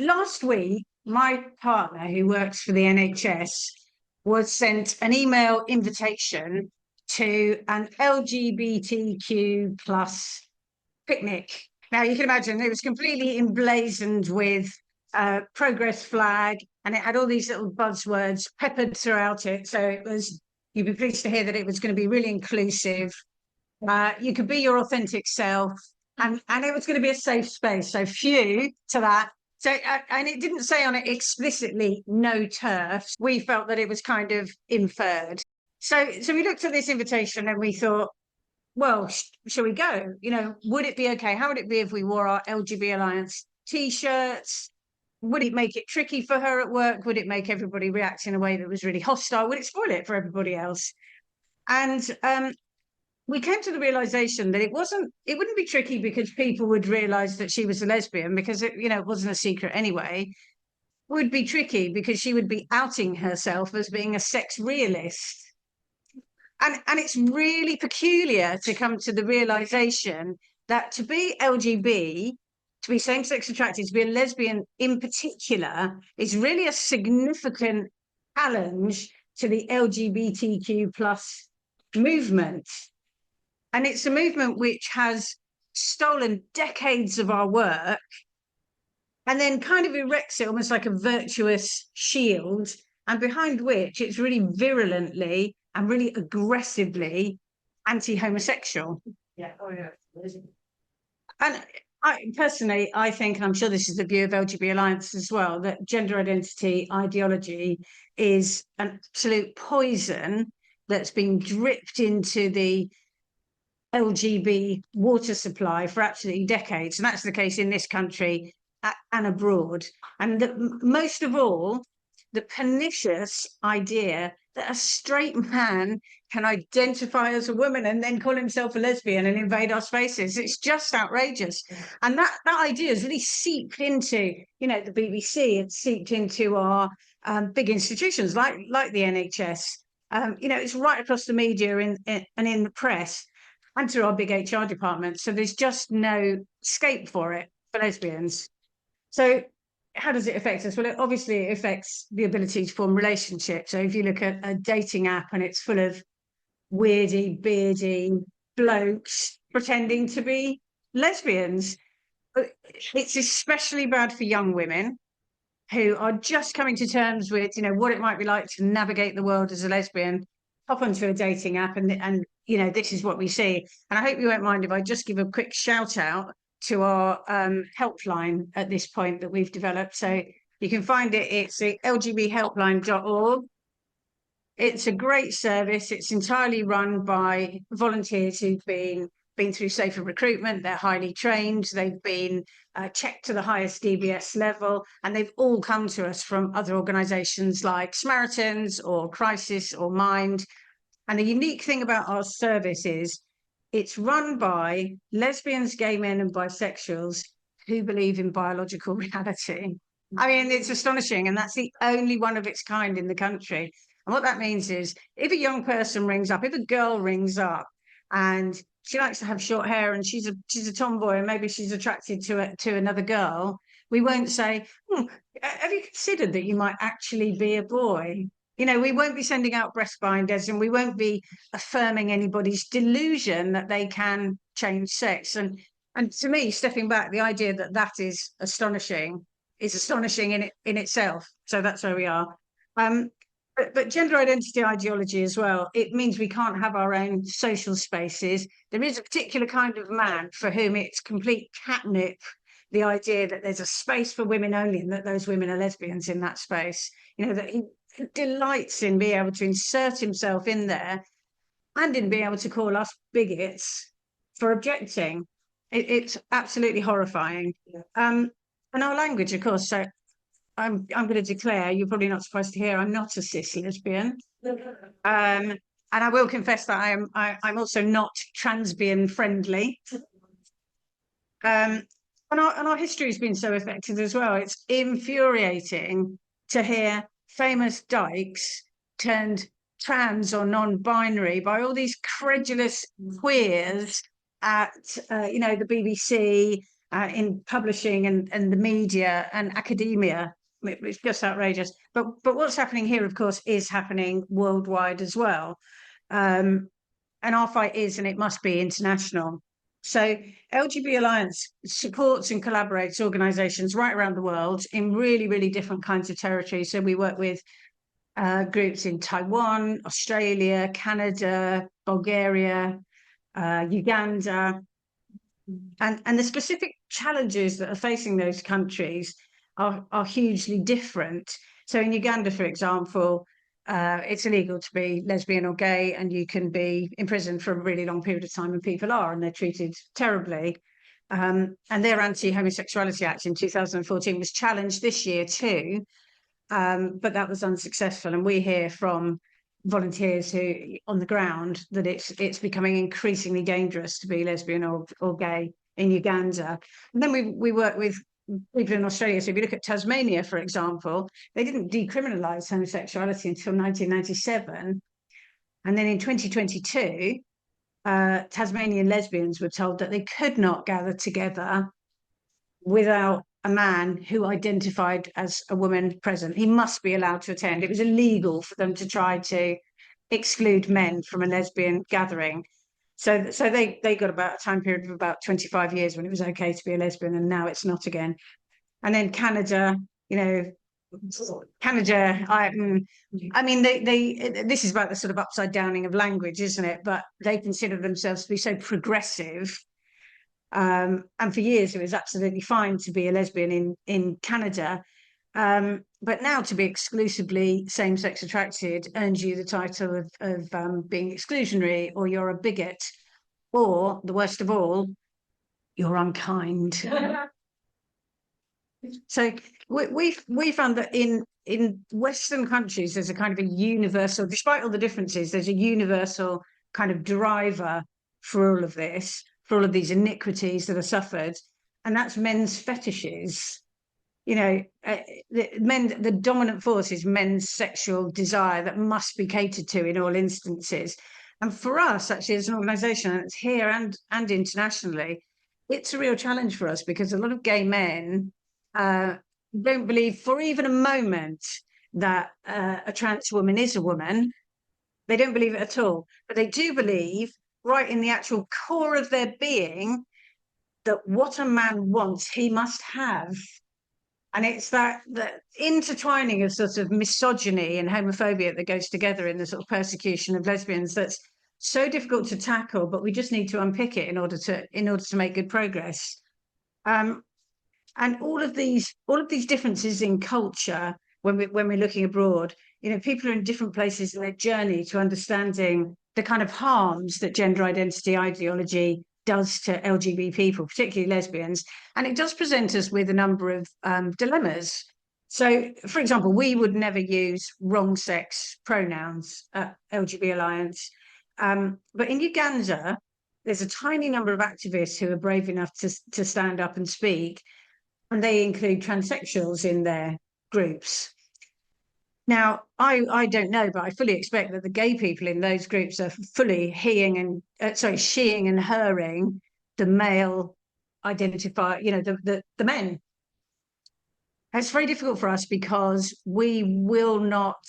last week, my partner, who works for the NHS, was sent an email invitation to an LGBTQ plus picnic. Now, you can imagine it was completely emblazoned with a progress flag, and it had all these little buzzwords peppered throughout it. So it was, you'd be pleased to hear that it was going to be really inclusive. You could be your authentic self, and it was going to be a safe space. So few to that. So, and it didn't say on it explicitly no TERFs. We felt that it was kind of inferred. So we looked at this invitation and we thought, well, shall we go? You know, would it be okay? How would it be if we wore our LGB Alliance T-shirts? Would it make it tricky for her at work? Would it make everybody react in a way that was really hostile? Would it spoil it for everybody else? And we came to the realization that it wouldn't be tricky because people would realize that she was a lesbian, because it wasn't a secret anyway. It would be tricky because she would be outing herself as being a sex realist. And it's really peculiar to come to the realization that to be LGB, to be same-sex attracted, to be a lesbian in particular, is really a significant challenge to the LGBTQ plus movement. And it's a movement which has stolen decades of our work and then kind of erects it almost like a virtuous shield, and behind which it's really virulently and really aggressively anti-homosexual. Yeah. Oh, yeah. And I think, and I'm sure this is the view of LGB Alliance as well, that gender identity ideology is an absolute poison that's been dripped into the LGB water supply for absolutely decades. And that's the case in this country and abroad. And most of all, the pernicious idea that a straight man can identify as a woman and then call himself a lesbian and invade our spaces. It's just outrageous. And that idea has really seeped into, the BBC. It's seeped into our big institutions like the NHS. It's right across the media and in the press and through our big HR department. So there's just no escape for it for lesbians. So how does it affect us? Well, it obviously affects the ability to form relationships. So if you look at a dating app and it's full of weirdy, beardy blokes pretending to be lesbians, it's especially bad for young women who are just coming to terms with, what it might be like to navigate the world as a lesbian, hop onto a dating app and this is what we see. And I hope you won't mind if I just give a quick shout out to our helpline at this point that we've developed. So you can find it, it's the lgbhelpline.org. It's a great service. It's entirely run by volunteers who've been through safer recruitment. They're highly trained. They've been checked to the highest DBS level, and they've all come to us from other organisations like Samaritans or Crisis or Mind. And the unique thing about our service is it's run by lesbians, gay men and bisexuals who believe in biological reality. I mean, it's astonishing, and that's the only one of its kind in the country. And what that means is if a young person rings up, if a girl rings up and she likes to have short hair and she's a tomboy and maybe she's attracted to another girl, we won't say, have you considered that you might actually be a boy? We won't be sending out breast binders, and we won't be affirming anybody's delusion that they can change sex. And to me, stepping back, the idea that is astonishing in itself. So that's where we are. But gender identity ideology as well, it means we can't have our own social spaces. There is a particular kind of man for whom it's complete catnip, the idea that there's a space for women only and that those women are lesbians in that space. That he delights in being able to insert himself in there and in being able to call us bigots for objecting. It's absolutely horrifying. Yeah. And our language, of course. So I'm going to declare, you're probably not surprised to hear, I'm not a cis lesbian. And I will confess that I'm also not transbian friendly. And our history has been so affected as well. It's infuriating to hear famous dykes turned trans or non-binary by all these credulous queers at the BBC in publishing and the media and academia. It's just outrageous. But what's happening here, of course, is happening worldwide as well. And our fight is, and it must be, international. So LGB Alliance supports and collaborates organisations right around the world in really, really different kinds of territories. So we work with groups in Taiwan, Australia, Canada, Bulgaria, Uganda. And the specific challenges that are facing those countries are hugely different. So in Uganda, for example, it's illegal to be lesbian or gay, and you can be imprisoned for a really long period of time, and people are, and they're treated terribly. And their Anti-Homosexuality Act in 2014 was challenged this year too, but that was unsuccessful. And we hear from volunteers who on the ground that it's becoming increasingly dangerous to be lesbian or gay in Uganda. And then we work with people in Australia. So if you look at Tasmania, for example, they didn't decriminalise homosexuality until 1997. And then in 2022, Tasmanian lesbians were told that they could not gather together without a man who identified as a woman present. He must be allowed to attend. It was illegal for them to try to exclude men from a lesbian gathering. So they got about a time period of about 25 years when it was okay to be a lesbian, and now it's not again. And then Canada, Canada, I mean, this is about the sort of upside downing of language, isn't it? But they consider themselves to be so progressive. And for years, it was absolutely fine to be a lesbian in Canada. But now to be exclusively same-sex attracted earns you the title of being exclusionary, or you're a bigot, or the worst of all, you're unkind. So we found that in Western countries, there's a kind of a universal, despite all the differences, there's a universal kind of driver for all of this, for all of these iniquities that are suffered, and that's men's fetishes. The dominant force is men's sexual desire that must be catered to in all instances. And for us, actually, as an organisation, and it's here and internationally, it's a real challenge for us, because a lot of gay men don't believe for even a moment that a trans woman is a woman. They don't believe it at all. But they do believe, right in the actual core of their being, that what a man wants, he must have. And it's that intertwining of sort of misogyny and homophobia that goes together in the sort of persecution of lesbians that's so difficult to tackle, but we just need to unpick it in order to make good progress. And all of these differences in culture, when we're looking abroad, people are in different places in their journey to understanding the kind of harms that gender identity ideology does to LGB people, particularly lesbians. And it does present us with a number of dilemmas. So, for example, we would never use wrong sex pronouns at LGB Alliance. But in Uganda, there's a tiny number of activists who are brave enough to stand up and speak, and they include transsexuals in their groups. Now, I don't know, but I fully expect that the gay people in those groups are fully sheing and herring the male identifier, the men. It's very difficult for us because we will not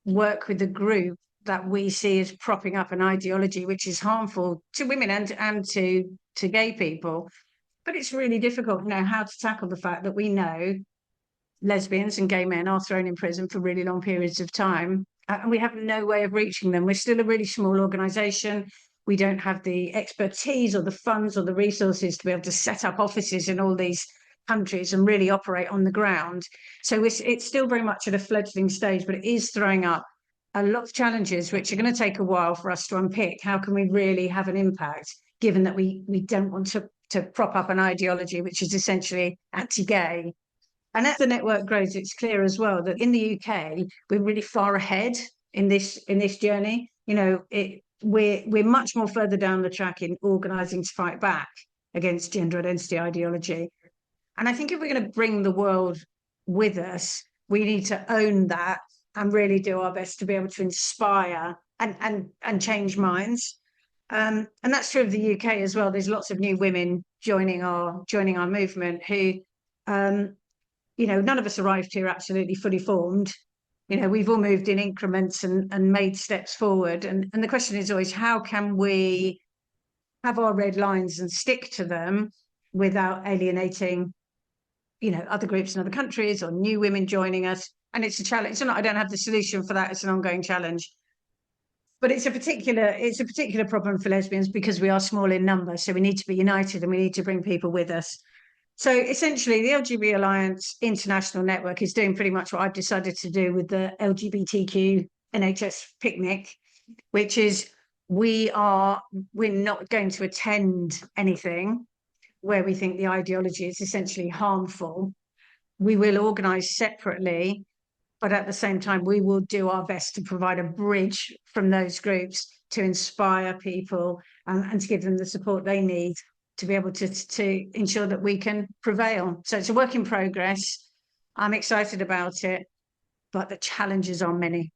work with the group that we see as propping up an ideology which is harmful to women and to gay people. But it's really difficult now how to tackle the fact that we know lesbians and gay men are thrown in prison for really long periods of time, and we have no way of reaching them. We're still a really small organisation. We don't have the expertise or the funds or the resources to be able to set up offices in all these countries and really operate on the ground. So it's still very much at a fledgling stage, but it is throwing up a lot of challenges which are going to take a while for us to unpick. How can we really have an impact, given that we don't want to prop up an ideology which is essentially anti-gay? And as the network grows, it's clear as well that in the UK, we're really far ahead in this journey. We're much more further down the track in organising to fight back against gender identity ideology. And I think if we're going to bring the world with us, we need to own that and really do our best to be able to inspire and change minds. And that's true of the UK as well. There's lots of new women joining our movement who, none of us arrived here absolutely fully formed. We've all moved in increments and made steps forward. And the question is always, how can we have our red lines and stick to them without alienating, other groups in other countries or new women joining us? And it's a challenge. It's not, I don't have the solution for that. It's an ongoing challenge. But it's a particular problem for lesbians because we are small in number. So we need to be united and we need to bring people with us. So essentially, the LGB Alliance International Network is doing pretty much what I've decided to do with the LGBTQ NHS picnic, which is we're not going to attend anything where we think the ideology is essentially harmful. We will organise separately, but at the same time, we will do our best to provide a bridge from those groups to inspire people and to give them the support they need to be able to ensure that we can prevail. So it's a work in progress. I'm excited about it, but the challenges are many.